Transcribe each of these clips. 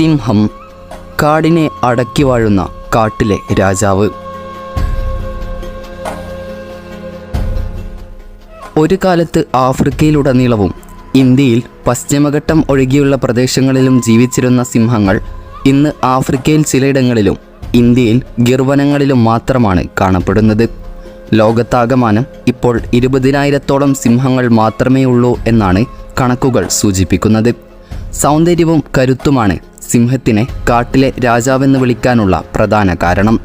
സിംഹം, കാടിനെ അടക്കി വാഴുന്ന കാട്ടിലെ രാജാവ്. ഒരു കാലത്ത് ആഫ്രിക്കയിലുടനീളവും ഇന്ത്യയിൽ പശ്ചിമഘട്ടം ഒഴികെയുള്ള പ്രദേശങ്ങളിലും ജീവിച്ചിരുന്ന സിംഹങ്ങൾ ഇന്ന് ആഫ്രിക്കയിൽ ചിലയിടങ്ങളിലും ഇന്ത്യയിൽ ഗിർവനങ്ങളിലും മാത്രമാണ് കാണപ്പെടുന്നത്. ലോകത്താകമാനം ഇപ്പോൾ 20,000-ഓളം സിംഹങ്ങൾ മാത്രമേ ഉള്ളൂ എന്നാണ് കണക്കുകൾ സൂചിപ്പിക്കുന്നത്. സൗന്ദര്യവും കരുത്തുമാണ് സിംഹത്തിനെ കാട്ടിലെ രാജാവെന്ന് വിളിക്കാനുള്ള പ്രധാന കാരണം.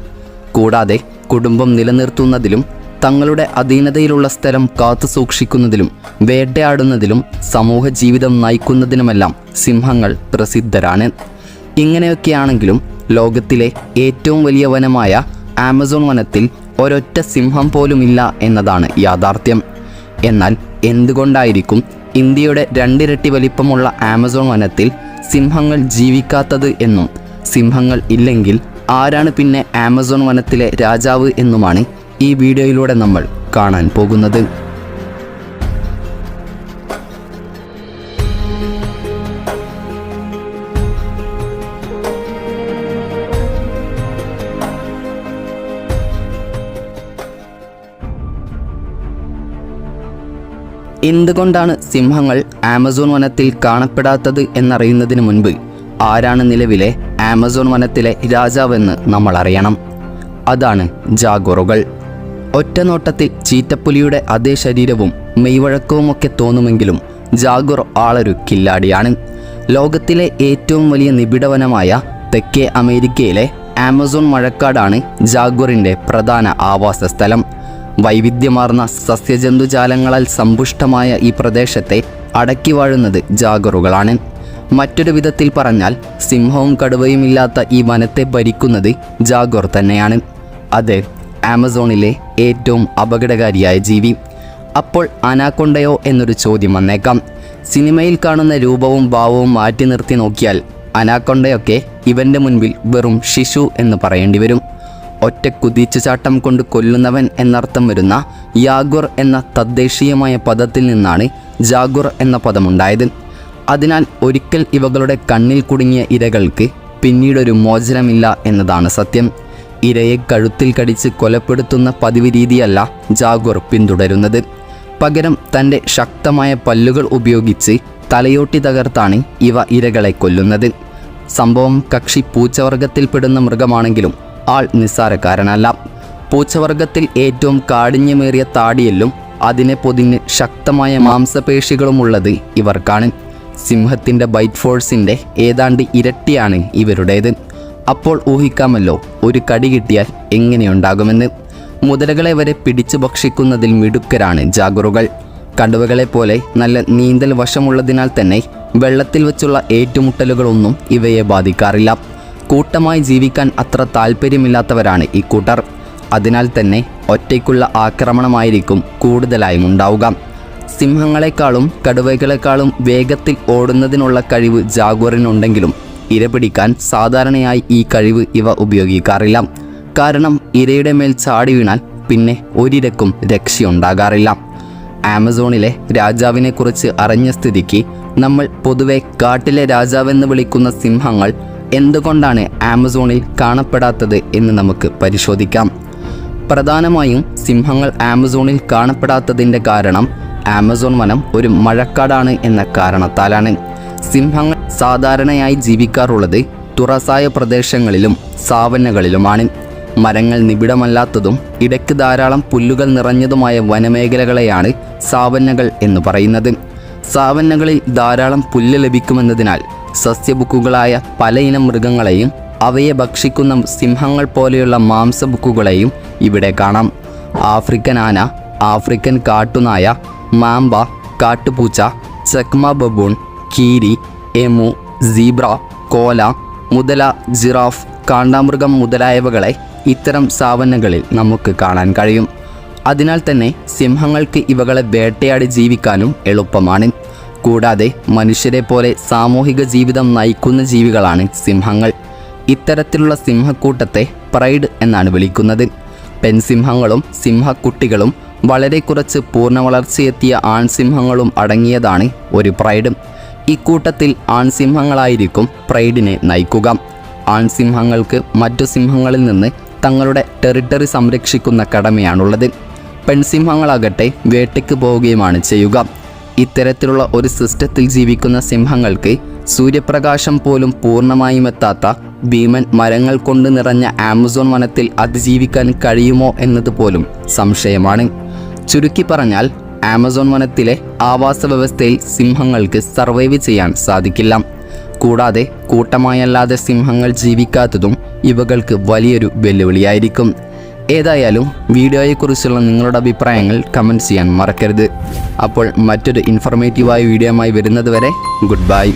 കൂടാതെ കുടുംബം നിലനിർത്തുന്നതിലും തങ്ങളുടെ അധീനതയിലുള്ള സ്ഥലം കാത്തുസൂക്ഷിക്കുന്നതിലും വേട്ടയാടുന്നതിലും സമൂഹ ജീവിതം നയിക്കുന്നതിനുമെല്ലാം സിംഹങ്ങൾ പ്രസിദ്ധരാണ്. ഇങ്ങനെയൊക്കെയാണെങ്കിലും ലോകത്തിലെ ഏറ്റവും വലിയ വനമായ ആമസോൺ വനത്തിൽ ഒരൊറ്റ സിംഹം പോലുമില്ല എന്നതാണ് യാഥാർത്ഥ്യം. എന്നാൽ എന്തുകൊണ്ടായിരിക്കും ഇന്ത്യയുടെ 2 ഇരട്ടി വലിപ്പമുള്ള ആമസോൺ വനത്തിൽ സിംഹങ്ങൾ ജീവിക്കാത്തത് എന്നും സിംഹങ്ങൾ ഇല്ലെങ്കിൽ ആരാണ് പിന്നെ ആമസോൺ വനത്തിലെ രാജാവ് എന്നുമാണ് ഈ വീഡിയോയിലൂടെ നമ്മൾ കാണാൻ പോകുന്നത്. എന്തുകൊണ്ടാണ് സിംഹങ്ങൾ ആമസോൺ വനത്തിൽ കാണപ്പെടാത്തത് എന്നറിയുന്നതിന് മുൻപ് ആരാണ് നിലവിലെ ആമസോൺ വനത്തിലെ രാജാവെന്ന് നമ്മൾ അറിയണം. അതാണ് ജാഗുറുകൾ. ഒറ്റനോട്ടത്തിൽ ചീറ്റപ്പുലിയുടെ അതേ ശരീരവും മെയ്വഴക്കവുമൊക്കെ തോന്നുമെങ്കിലും ജാഗുർ ആളൊരു കില്ലാടിയാണ്. ലോകത്തിലെ ഏറ്റവും വലിയ നിബിഡവനമായ തെക്കേ അമേരിക്കയിലെ ആമസോൺ മഴക്കാടാണ് ജാഗുറിൻ്റെ പ്രധാന ആവാസ സ്ഥലം. വൈവിധ്യമാർന്ന സസ്യജന്തുജാലങ്ങളാൽ സമ്പുഷ്ടമായ ഈ പ്രദേശത്തെ അടക്കി വാഴുന്നത് ജാഗറുകളാണ്. മറ്റൊരു വിധത്തിൽ പറഞ്ഞാൽ സിംഹവും കടുവയും ഇല്ലാത്ത ഈ വനത്തെ ഭരിക്കുന്നത് ജാഗുർ തന്നെയാണ്. അത് ആമസോണിലെ ഏറ്റവും അപകടകാരിയായ ജീവി. അപ്പോൾ അനാക്കൊണ്ടയോ എന്നൊരു ചോദ്യം വന്നേക്കാം. സിനിമയിൽ കാണുന്ന രൂപവും ഭാവവും മാറ്റി നിർത്തി നോക്കിയാൽ അനാക്കൊണ്ടയൊക്കെ ഇവൻ്റെ മുൻപിൽ വെറും ശിശു എന്ന് പറയേണ്ടി വരും. ഒറ്റ കുതിച്ചുചാട്ടം കൊണ്ട് കൊല്ലുന്നവൻ എന്നർത്ഥം വരുന്ന യാഗുർ എന്ന തദ്ദേശീയമായ പദത്തിൽ നിന്നാണ് ജാഗുർ എന്ന പദമുണ്ടായത്. അതിനാൽ ഒരിക്കൽ ഇവകളുടെ കണ്ണിൽ കുടുങ്ങിയ ഇരകൾക്ക് പിന്നീടൊരു മോചനമില്ല എന്നതാണ് സത്യം. ഇരയെ കഴുത്തിൽ കടിച്ച് കൊലപ്പെടുത്തുന്ന പതിവ് രീതിയല്ല ജാഗുർ പിന്തുടരുന്നത്. പകരം തൻ്റെ ശക്തമായ പല്ലുകൾ ഉപയോഗിച്ച് തലയോട്ടി തകർത്താണ് ഇവ ഇരകളെ കൊല്ലുന്നത്. സംഭവം കക്ഷി പൂച്ചവർഗത്തിൽപ്പെടുന്ന മൃഗമാണെങ്കിലും ആൾ നിസ്സാരക്കാരനല്ല. പൂച്ചവർഗത്തിൽ ഏറ്റവും കാഠിന്യമേറിയ താടിയെല്ലും അതിനെ പൊതിഞ്ഞ് ശക്തമായ മാംസപേശികളുമുള്ളത് ഇവർക്കാണ്. സിംഹത്തിൻ്റെ ബൈറ്റ് ഫോഴ്സിൻ്റെ ഏതാണ്ട് ഇരട്ടിയാണ് ഇവരുടേത്. അപ്പോൾ ഊഹിക്കാമല്ലോ ഒരു കടി കിട്ടിയാൽ എങ്ങനെയുണ്ടാകുമെന്ന്. മുതലകളെ വരെ പിടിച്ചു ഭക്ഷിക്കുന്നതിൽ മിടുക്കരാണ് ജാഗുറുകൾ. കടുവകളെ പോലെ നല്ല നീന്തൽ വശമുള്ളതിനാൽ തന്നെ വെള്ളത്തിൽ വെച്ചുള്ള ഏറ്റുമുട്ടലുകളൊന്നും ഇവയെ ബാധിക്കാറില്ല. കൂട്ടമായി ജീവിക്കാൻ അത്ര താല്പര്യമില്ലാത്തവരാണ് ഇക്കൂട്ടർ. അതിനാൽ തന്നെ ഒറ്റയ്ക്കുള്ള ആക്രമണമായിരിക്കും കൂടുതലായും ഉണ്ടാവുക. സിംഹങ്ങളെക്കാളും കടുവകളെക്കാളും വേഗത്തിൽ ഓടുന്നതിനുള്ള കഴിവ് ജാഗുറിനുണ്ടെങ്കിലും ഇരപിടിക്കാൻ സാധാരണയായി ഈ കഴിവ് ഇവ ഉപയോഗിക്കാറില്ല. കാരണം ഇരയുടെ മേൽ ചാടി വീണാൽ പിന്നെ ഒരിരക്കും രക്ഷയുണ്ടാകാറില്ല. ആമസോണിലെ രാജാവിനെക്കുറിച്ച് അറിഞ്ഞ സ്ഥിതിക്ക് നമ്മൾ പൊതുവെ കാട്ടിലെ രാജാവെന്ന് വിളിക്കുന്ന സിംഹങ്ങൾ എന്തുകൊണ്ടാണ് ആമസോണിൽ കാണപ്പെടാത്തത് എന്ന് നമുക്ക് പരിശോധിക്കാം. പ്രധാനമായും സിംഹങ്ങൾ ആമസോണിൽ കാണപ്പെടാത്തതിൻ്റെ കാരണം ആമസോൺ വനം ഒരു മഴക്കാടാണ് എന്ന കാരണത്താലാണ്. സിംഹങ്ങൾ സാധാരണയായി ജീവിക്കാറുള്ളത് തുറസായ പ്രദേശങ്ങളിലും സാവന്നകളിലുമാണ്. മരങ്ങൾ നിബിഡമല്ലാത്തതും ഇടയ്ക്ക് ധാരാളം പുല്ലുകൾ നിറഞ്ഞതുമായ വനമേഖലകളെയാണ് സാവന്നകൾ എന്ന് പറയുന്നത്. സാവന്നകളിൽ ധാരാളം പുല്ല് ലഭിക്കുമെന്നതിനാൽ സസ്യബുക്കുകളായ പലയിനം മൃഗങ്ങളെയും അവയെ ഭക്ഷിക്കുന്ന സിംഹങ്ങൾ പോലെയുള്ള മാംസബുക്കുകളെയും ഇവിടെ കാണാം. ആഫ്രിക്കൻ ആന, ആഫ്രിക്കൻ കാട്ടുനായ, മാമ്പ, കാട്ടുപൂച്ച, ചക്മ ബബൂൺ, കീരി, എമു, സീബ്ര, കോല, മുതല, ജിറാഫ്, കാണ്ടാമൃഗം മുതലായവകളെ ഇത്തരം സാവന്നകളിൽ നമുക്ക് കാണാൻ കഴിയും. അതിനാൽ തന്നെ സിംഹങ്ങൾക്ക് ഇവകളെ വേട്ടയാടി ജീവിക്കാനും എളുപ്പമാണ്. കൂടാതെ മനുഷ്യരെ പോലെ സാമൂഹിക ജീവിതം നയിക്കുന്ന ജീവികളാണ് സിംഹങ്ങൾ. ഇത്തരത്തിലുള്ള സിംഹക്കൂട്ടത്തെ പ്രൈഡ് എന്നാണ് വിളിക്കുന്നത്. പെൺസിംഹങ്ങളും സിംഹക്കുട്ടികളും വളരെ കുറച്ച് പൂർണ്ണ വളർച്ചയെത്തിയ ആൺസിംഹങ്ങളും അടങ്ങിയതാണ് ഒരു പ്രൈഡ്. ഇക്കൂട്ടത്തിൽ ആൺസിംഹങ്ങളായിരിക്കും പ്രൈഡിനെ നയിക്കുക. ആൺസിംഹങ്ങൾക്ക് മറ്റു സിംഹങ്ങളിൽ നിന്ന് തങ്ങളുടെ ടെറിട്ടറി സംരക്ഷിക്കുന്ന കടമയാണുള്ളത്. പെൺസിംഹങ്ങളാകട്ടെ വേട്ടയ്ക്ക് പോവുകയുമാണ് ചെയ്യുക. ഇത്തരത്തിലുള്ള ഒരു സിസ്റ്റത്തിൽ ജീവിക്കുന്ന സിംഹങ്ങൾക്ക് സൂര്യപ്രകാശം പോലും പൂർണ്ണമായും എത്താത്ത ഭീമൻ മരങ്ങൾ കൊണ്ട് നിറഞ്ഞ ആമസോൺ വനത്തിൽ അതിജീവിക്കാൻ കഴിയുമോ എന്നതുപോലും സംശയമാണ്. ചുരുക്കി പറഞ്ഞാൽ ആമസോൺ വനത്തിലെ ആവാസ വ്യവസ്ഥയിൽ സിംഹങ്ങൾക്ക് സർവൈവ് ചെയ്യാൻ സാധിക്കില്ല. കൂടാതെ കൂട്ടമായല്ലാതെ സിംഹങ്ങൾ ജീവിക്കാത്തതും ഇവകൾക്ക് വലിയൊരു വെല്ലുവിളിയായിരിക്കും. ഏതായാലും വീഡിയോയെക്കുറിച്ചുള്ള നിങ്ങളുടെ അഭിപ്രായങ്ങൾ കമൻറ്റ് ചെയ്യാൻ മറക്കരുത്. അപ്പോൾ മറ്റൊരു ഇൻഫോർമേറ്റീവായ വീഡിയോയുമായി വരുന്നത് വരെ ഗുഡ് ബൈ.